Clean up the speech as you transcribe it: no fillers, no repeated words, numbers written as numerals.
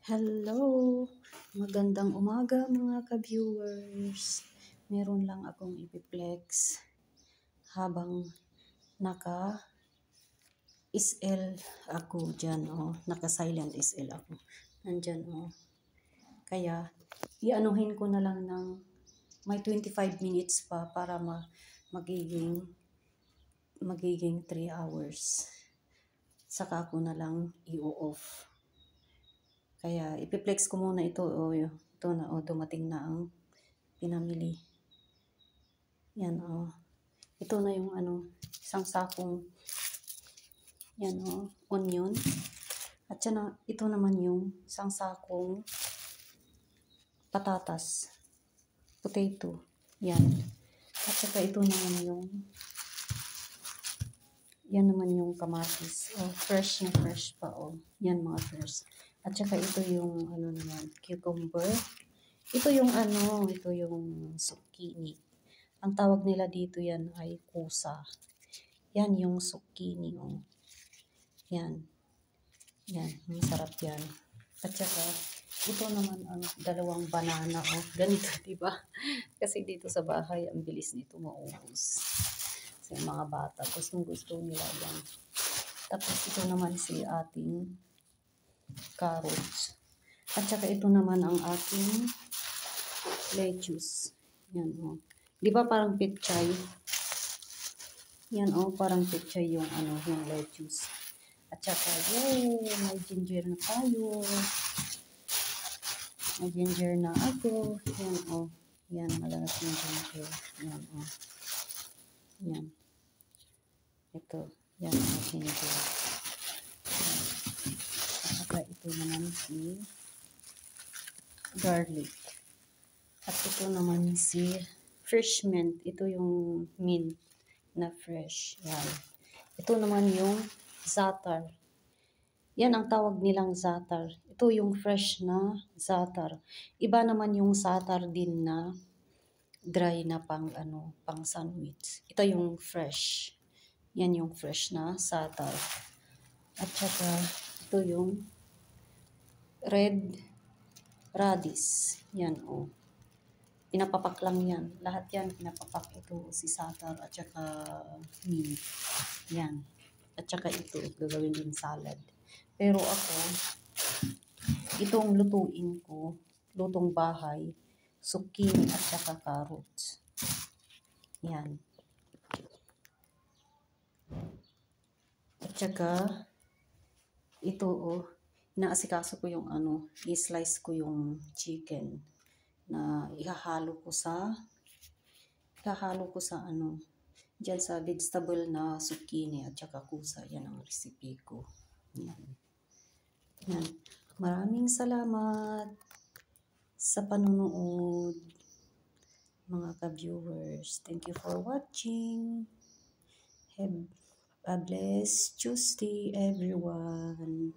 Hello! Magandang umaga mga ka-viewers. Meron lang akong ipiplex habang naka-SL ako dyan. Oh. Naka-silent SL ako. Nandyan oh. Kaya ianuhin ko na lang ng may 25 minutes pa para magiging 3 hours. Saka ako na lang i-off. Kaya ipiplex ko muna ito. O, ito na o, dumating na ang pinamili. Yan o. Ito na yung isang sakong yan o, onion. At ito naman yung isang sakong patatas. Potato. Yan. At saka ito naman yung kamatis. Oh, fresh na fresh pa oh. Yan mga fresh. At saka ito yung naman, cucumber. Ito yung zucchini. Ang tawag nila dito yan ay kusa. Yan yung zucchini oh. Yan. Yan, masarap yan. At saka ito naman ang dalawang banana oh. Ganito, di ba? Kasi dito sa bahay ang bilis nito maubos. Sa mga bata, gusto nila yan. Tapos ito naman si ating carrots. At saka ito naman ang ating lettuce. Yan o. Oh. Di ba parang pechay? Yan o, oh, parang pechay yung yung lettuce. At saka, yay! May ginger na tayo. May ginger na ako. Yan o. Oh. Yan, malalas yung ginger. Yan o. Oh. Yan. Ito. Yan ang ginger. At saka ito naman si garlic. At ito naman si fresh mint. Ito yung mint na fresh. Yan. Ito naman yung za'atar. Yan ang tawag nilang za'atar. Ito yung fresh na za'atar. Iba naman yung za'atar din na dry na pang sandwich. Ito yung fresh. Yan yung fresh na za'atar. At saka ito yung red radish. Yan oh. Pinapapak lang yan. Lahat yan pinapapak. Ito si za'atar at saka mint. Yan. At saka ito gagawin din salad. Pero ako, itong lutuin ko, lutong bahay, zucchini at saka carrots. Yan. At saka ito oh, inaasikaso ko yung i-slice ko yung chicken na ihahalo ko sa diyan sa vegetable na zucchini at saka kusa. Yan ang recipe ko. Yan. Yan. Maraming salamat sa panunood mga ka-viewers. Thank you for watching. Have a blessed Tuesday everyone.